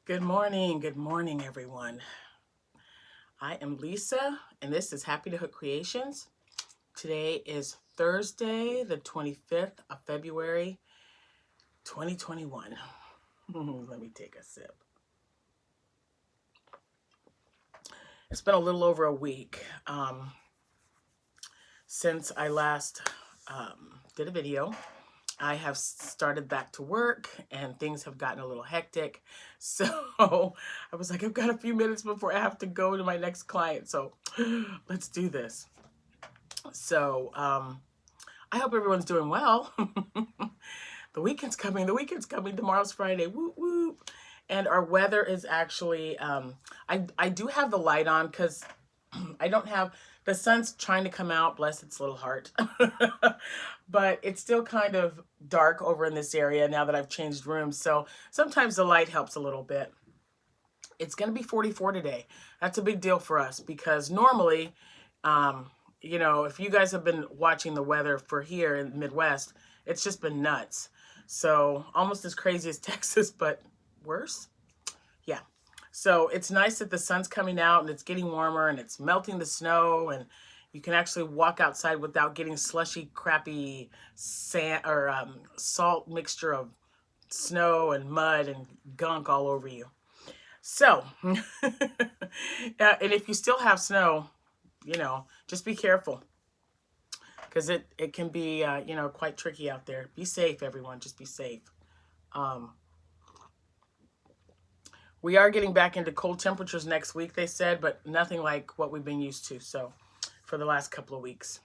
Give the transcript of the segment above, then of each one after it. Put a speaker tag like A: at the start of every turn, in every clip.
A: Good morning, everyone. I am Lisa, and this is Happy to Hook Creations. Today is Thursday, the 25th of February, 2021. Let me take a sip. It's been a little over a week since I last did a video. I have started back to work and things have gotten a little hectic. So I was like, I've got a few minutes before I have to go to my next client. So let's do this. So I hope everyone's doing well. The weekend's coming. The weekend's coming. Tomorrow's Friday. Whoop, whoop. And our weather is actually, I do have the light on because I don't have, the sun's trying to come out, bless its little heart. But it's still kind of dark over in this area now that I've changed rooms. So sometimes the light helps a little bit. It's going to be 44 today. That's a big deal for us because normally, you know, if you guys have been watching the weather for here in the Midwest, it's just been nuts. So almost as crazy as Texas, but worse. Yeah. So it's nice that the sun's coming out and it's getting warmer and it's melting the snow and you can actually walk outside without getting slushy, crappy sand or salt mixture of snow and mud and gunk all over you. So, and if you still have snow, you know, just be careful because it can be, you know, quite tricky out there. Be safe, everyone. Just be safe. We are getting back into cold temperatures next week, they said, but nothing like what we've been used to. So for the last couple of weeks.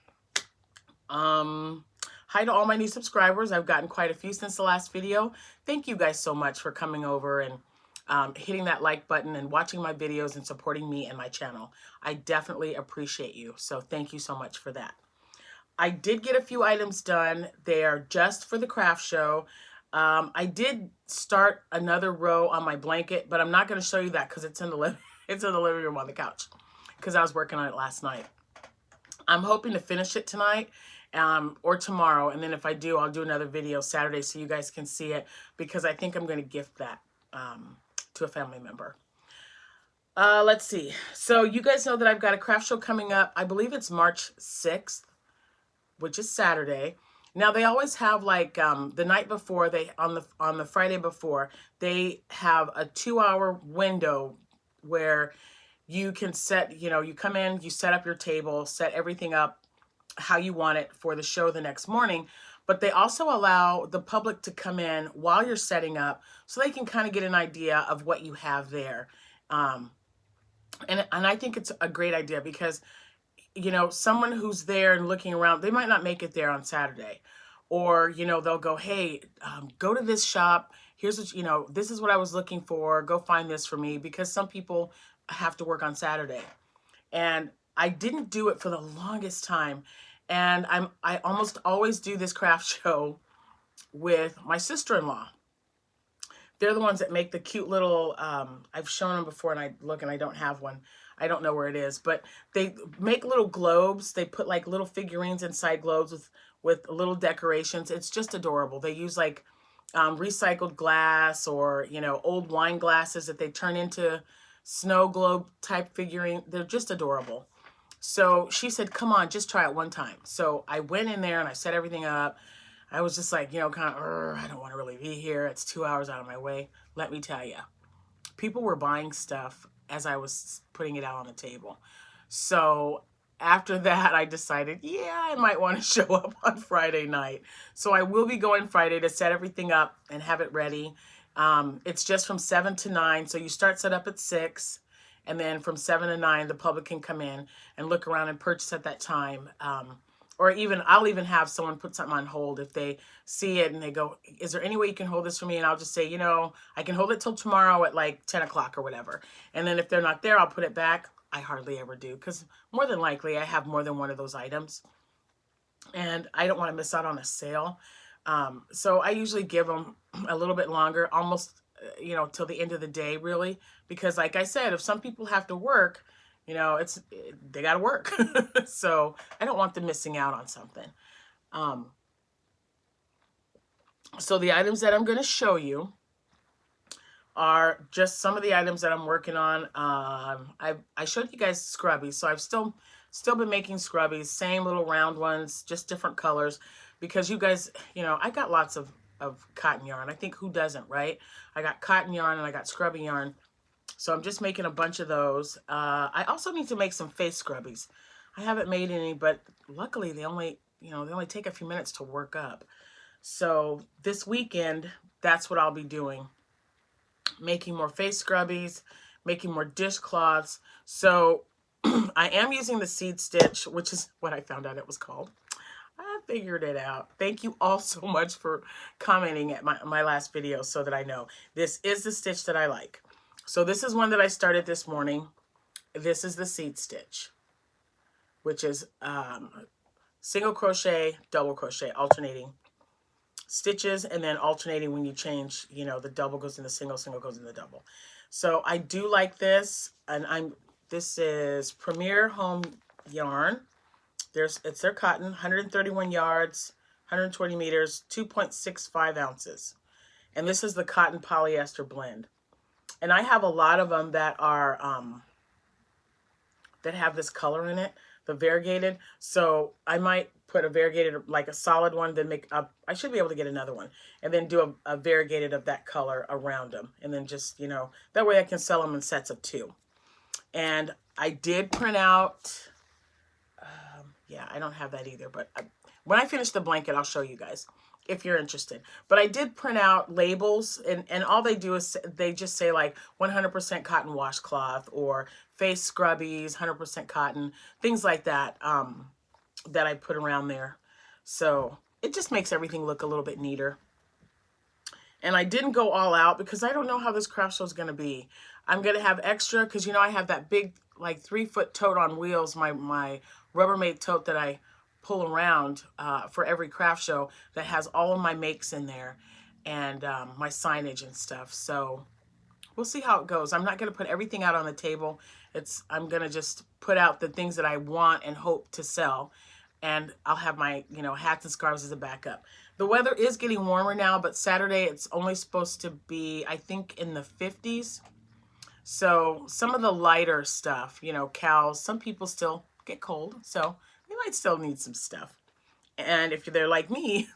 A: Hi to all my new subscribers. I've gotten quite a few since the last video. Thank you guys so much for coming over and hitting that like button and watching my videos and supporting me and my channel. I definitely appreciate you. So thank you so much for that. I did get a few items done. They are just for the craft show. I did start another row on my blanket, but I'm not going to show you that because it's in the living room on the couch because I was working on it last night. I'm hoping to finish it tonight or tomorrow, and then if I do, I'll do another video Saturday so you guys can see it because I think I'm going to gift that to a family member. Let's see. So you guys know that I've got a craft show coming up. I believe it's March 6th, which is Saturday. Now they always have like the night before, they on the Friday before, they have a 2-hour window where you can set, you know, you come in, you set up your table, set everything up how you want it for the show the next morning. But they also allow the public to come in while you're setting up so they can kind of get an idea of what you have there. And I think it's a great idea because, you know, someone who's there and looking around, they might not make it there on Saturday. Or, you know, they'll go, hey, go to this shop. Here's what, you know, this is what I was looking for. Go find this for me because some people have to work on Saturday. And I didn't do it for the longest time. And I almost always do this craft show with my sister-in-law. They're the ones that make the cute little, I've shown them before and I look and I don't have one. I don't know where it is, but they make little globes. They put like little figurines inside globes with little decorations. It's just adorable. They use like recycled glass or, you know, old wine glasses that they turn into snow globe type figurine. They're just adorable. So she said, come on, just try it one time. So I went in there and I set everything up. I was just like, you know, kind of, I don't want to really be here. It's 2 hours out of my way. Let me tell you, people were buying stuff as I was putting it out on the table. So after that, I decided, yeah, I might want to show up on Friday night. So I will be going Friday to set everything up and have it ready. It's just from 7 to 9. So you start set up at 6. And then from 7 to 9, the public can come in and look around and purchase at that time. Or even, I'll even have someone put something on hold if they see it and they go, is there any way you can hold this for me? And I'll just say, you know, I can hold it till tomorrow at like 10 o'clock or whatever. And then if they're not there, I'll put it back. I hardly ever do because more than likely I have more than one of those items. And I don't want to miss out on a sale. So I usually give them a little bit longer, almost, you know, till the end of the day, really. Because like I said, if some people have to work, you know, they got to work. So I don't want them missing out on something. So the items that I'm going to show you are just some of the items that I'm working on. I showed you guys scrubbies, so I've still been making scrubbies, same little round ones, just different colors, because you guys, you know, I got lots of cotton yarn. I think who doesn't, right? I got cotton yarn and I got scrubby yarn. So I'm just making a bunch of those. I also need to make some face scrubbies. I haven't made any, but luckily they only, you know, they only take a few minutes to work up. So this weekend, that's what I'll be doing. Making more face scrubbies, making more dishcloths. So I am using the seed stitch, which is what I found out it was called. I figured it out. Thank you all so much for commenting at my last video so that I know. This is the stitch that I like. So this is one that I started this morning. This is the seed stitch, which is single crochet, double crochet, alternating stitches, and then alternating when you change, you know, the double goes in the single, single goes in the double. So I do like this, and this is Premier Home yarn. It's their cotton, 131 yards, 120 meters, 2.65 ounces. And this is the cotton polyester blend. And I have a lot of them that are, that have this color in it, the variegated. So I might put a variegated, like a solid one, then make up, I should be able to get another one, and then do a variegated of that color around them. And then just, you know, that way I can sell them in sets of 2. And I did print out, yeah, I don't have that either, but when I finish the blanket, I'll show you guys if you're interested. But I did print out labels, and all they do is they just say like 100% cotton washcloth, or face scrubbies, 100% cotton, things like that, that I put around there. So it just makes everything look a little bit neater. And I didn't go all out because I don't know how this craft show is going to be. I'm going to have extra because, you know, I have that big, like 3-foot tote on wheels, my Rubbermaid tote that I pull around for every craft show, that has all of my makes in there, and my signage and stuff. So we'll see how it goes. I'm not going to put everything out on the table. I'm going to just put out the things that I want and hope to sell. And I'll have my, you know, hats and scarves as a backup. The weather is getting warmer now, but Saturday it's only supposed to be, I think, in the 50s. So some of the lighter stuff, you know, cows, some people still get cold. So they might still need some stuff. And if they're like me,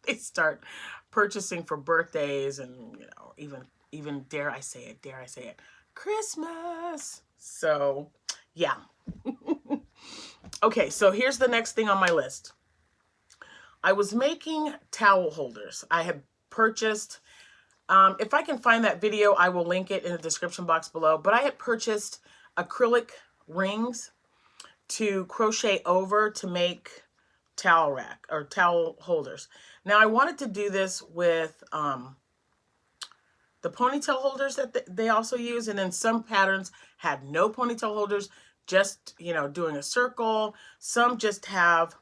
A: they start purchasing for birthdays and, you know, even dare I say it, Christmas. So yeah. Okay, so here's the next thing on my list. I was making towel holders. I had purchased, if I can find that video, I will link it in the description box below, but I had purchased acrylic rings to crochet over to make towel rack or towel holders. Now I wanted to do this with the ponytail holders that they also use, and then some patterns had no ponytail holders, just, you know, doing a circle. Some just have,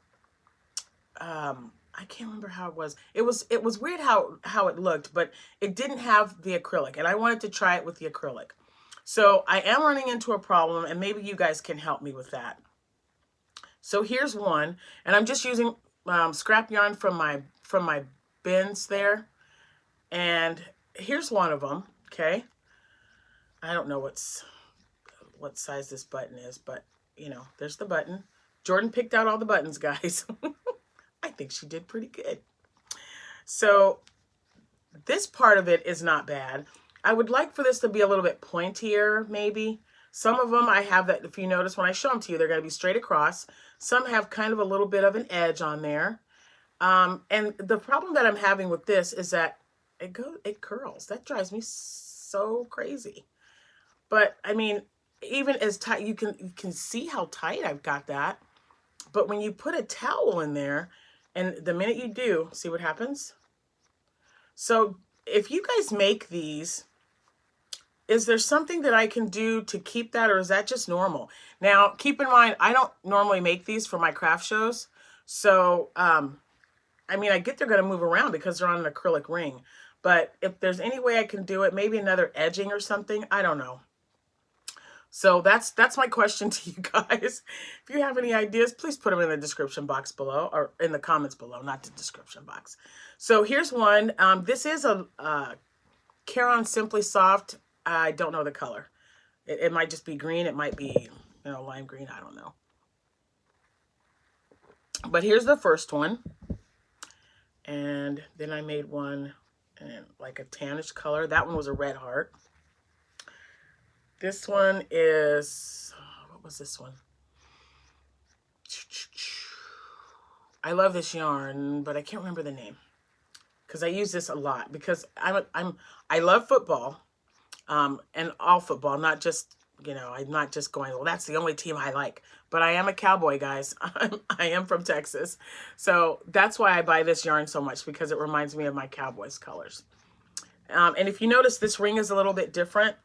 A: I can't remember how it was. It was weird how it looked, but it didn't have the acrylic, and I wanted to try it with the acrylic. So I am running into a problem, and maybe you guys can help me with that. So here's one, and I'm just using scrap yarn from my bins there, and here's one of them. Okay, I don't know what size this button is, but you know, there's the button. Jordan picked out all the buttons, guys. I think she did pretty good. So this part of it is not bad. I would like for this to be a little bit pointier, maybe. Some of them I have that, if you notice when I show them to you, they're going to be straight across. Some have kind of a little bit of an edge on there. And the problem that I'm having with this is that it curls. That drives me so crazy. But I mean, even as tight, you can see how tight I've got that. But when you put a towel in there, and the minute you do, see what happens? So if you guys make these, is there something that I can do to keep that, or is that just normal? Now, keep in mind, I don't normally make these for my craft shows. So, I mean, I get they're going to move around because they're on an acrylic ring. But if there's any way I can do it, maybe another edging or something, I don't know. So that's my question to you guys. If you have any ideas, please put them in the description box below, or in the comments below, not the description box. So here's one. This is a Caron Simply Soft, I don't know the color. It might just be green. It might be, you know, lime green. I don't know. But here's the first one. And then I made one in like a tannish color. That one was a red heart. This one is, what was this one? I love this yarn, but I can't remember the name because I use this a lot because I love football, and all football, not just, you know, I'm not just going, well, that's the only team I like, but I am a cowboy, guys. I am from Texas. So that's why I buy this yarn so much, because it reminds me of my Cowboys colors. And if you notice, this ring is a little bit different.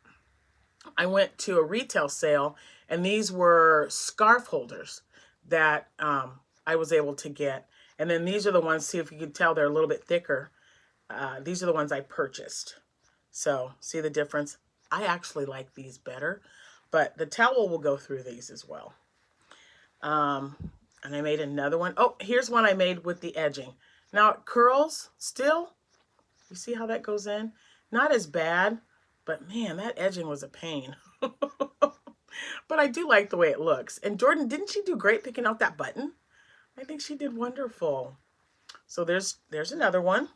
A: I went to a retail sale, and these were scarf holders that I was able to get. And then these are the ones, see if you can tell, they're a little bit thicker. These are the ones I purchased. So see the difference? I actually like these better, but the towel will go through these as well. And I made another one. Oh, here's one I made with the edging. Now it curls still. You see how that goes in? Not as bad, but man, that edging was a pain. But I do like the way it looks. And Jordan, didn't she do great picking out that button? I think she did wonderful. So there's another one.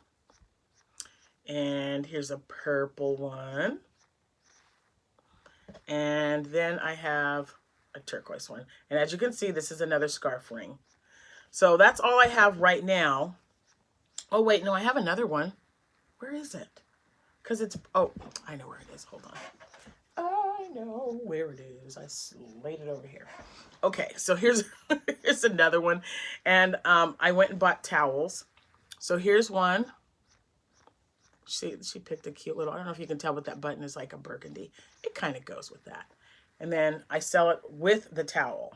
A: And here's a purple one. And then I have a turquoise one. And as you can see, this is another scarf ring. So that's all I have right now. Oh, wait, no, I have another one. Where is it? Because it's, oh, I know where it is. Hold on. I know where it is. I laid it over here. Okay, so here's another one. And I went and bought towels. So here's one. She picked a cute little, I don't know if you can tell, but that button is like a burgundy. It kind of goes with that. And then I sell it with the towel.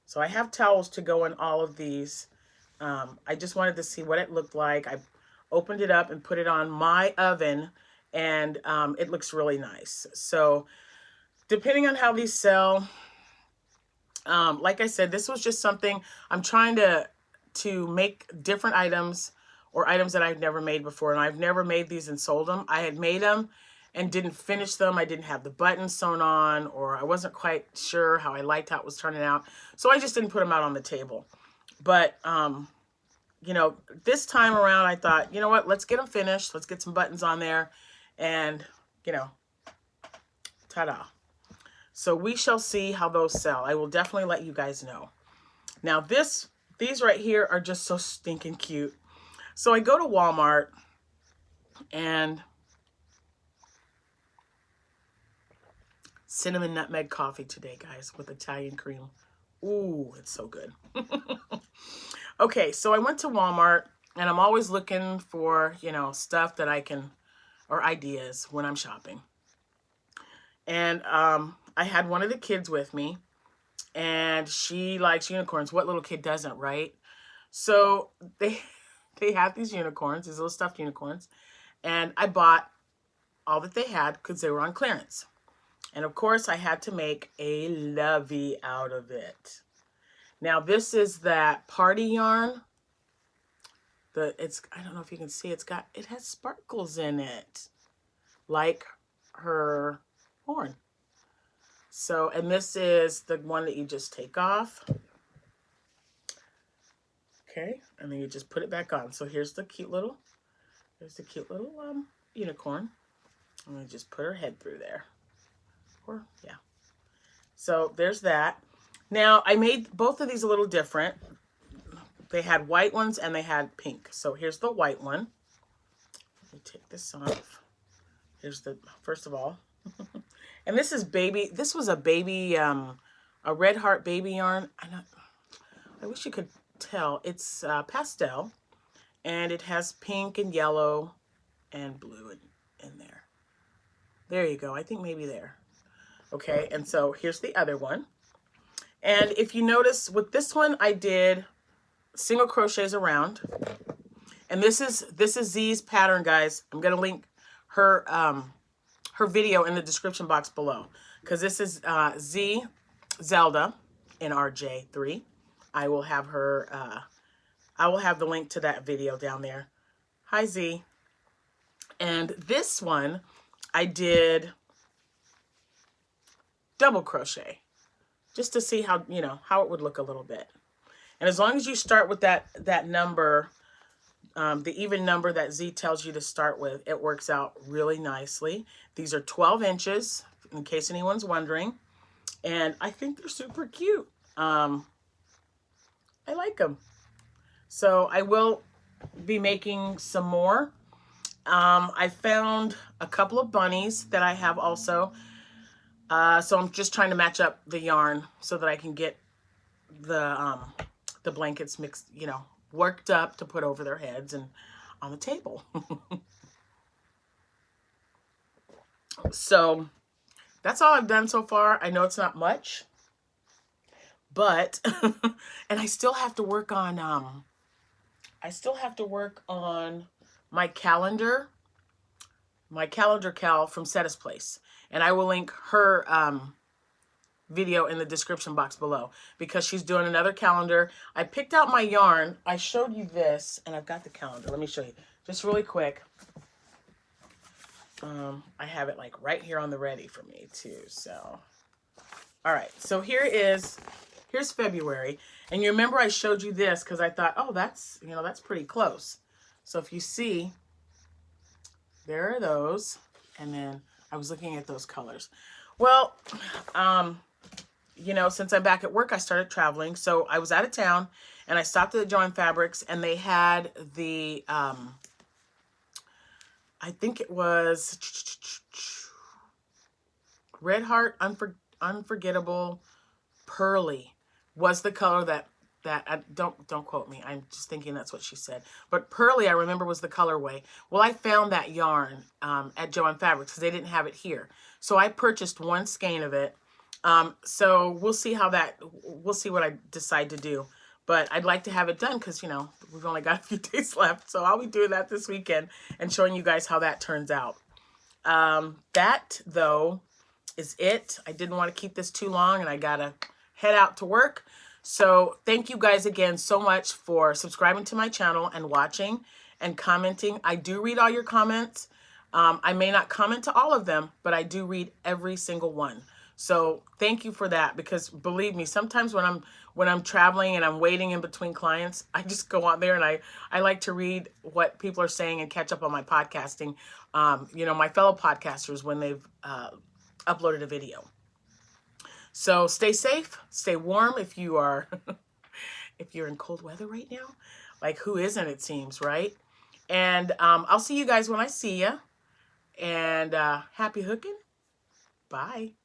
A: So I have towels to go in all of these. I just wanted to see what it looked like. I opened it up and put it on my oven, and it looks really nice. So depending on how these sell, like I said, this was just something I'm trying to make different items, or items that I've never made before. And I've never made these and sold them. I had made them and didn't finish them. I didn't have the buttons sewn on, or I wasn't quite sure how I liked how it was turning out. So I just didn't put them out on the table. But, you know, this time around, I thought, you know what, let's get them finished. Let's get some buttons on there and, you know, ta-da. So we shall see how those sell. I will definitely let you guys know. Now these right here are just so stinking cute. So I go to Walmart, and cinnamon nutmeg coffee today, guys, with Italian cream. Ooh, it's so good. Okay, so I went to Walmart, and I'm always looking for, you know, stuff that I can, or ideas when I'm shopping. And I had one of the kids with me, and she likes unicorns. What little kid doesn't, right? So they had these unicorns, these little stuffed unicorns, and I bought all that they had because they were on clearance. And of course, I had to make a lovey out of it. Now, this is that party yarn. I don't know if you can see, it has sparkles in it, like her horn. So, and this is the one that you just take off. Okay, and then you just put it back on. So here's the cute little, unicorn. I'm gonna just put her head through there. Or, yeah. So there's that. Now I made both of these a little different. They had white ones and they had pink. So here's the white one. Let me take this off. Here's the, first of all. And this is baby, this was a baby, a red heart baby yarn. I wish you could tell. It's pastel, and it has pink and yellow and blue in there. There you go. I think maybe there. Okay, and so here's the other one. And if you notice with this one, I did single crochets around. And this is Z's pattern, guys. I'm gonna link her her video in the description box below, because this is Z Zelda in RJ3. I will have her, I will have the link to that video down there. Hi, Z. And this one I did double crochet just to see how, you know, how it would look a little bit. And as long as you start with that number, the even number that Z tells you to start with, it works out really nicely. These are 12 inches, in case anyone's wondering. And I think they're super cute. I like them. So I will be making some more. I found a couple of bunnies that I have also. So I'm just trying to match up the yarn so that I can get the blankets mixed, you know, worked up to put over their heads and on the table. So that's all I've done so far. I know it's not much, but and I still have to work on my calendar Cal from Seta's Place, and I will link her video in the description box below because she's doing another calendar. I picked out my yarn. I showed you this, and I've got the calendar. Let me show you just really quick. I have it like right here on the ready for me too. So, all right. So here's February, and you remember I showed you this because I thought, oh, that's, you know, that's pretty close. So if you see, there are those, and then I was looking at those colors. Well, you know, since I'm back at work, I started traveling. So I was out of town, and I stopped at the Joann Fabrics, and they had the, I think it was Red Heart Unforgettable Pearly was the color that don't quote me. I'm just thinking that's what she said. But Pearly, I remember, was the colorway. Well, I found that yarn at Joann Fabrics because they didn't have it here. So I purchased one skein of it. So we'll see we'll see what I decide to do. But I'd like to have it done because, you know, we've only got a few days left. So I'll be doing that this weekend and showing you guys how that turns out. That, though, is it. I didn't want to keep this too long, and I got to head out to work. So thank you guys again so much for subscribing to my channel and watching and commenting. I do read all your comments. I may not comment to all of them, but I do read every single one. So thank you for that, because believe me, sometimes when I'm traveling and I'm waiting in between clients, I just go on there and I like to read what people are saying and catch up on my podcasting. You know, my fellow podcasters when they've uploaded a video. So stay safe, stay warm if you are if you're in cold weather right now. Like, who isn't, it seems, right? And I'll see you guys when I see you. And happy hooking. Bye.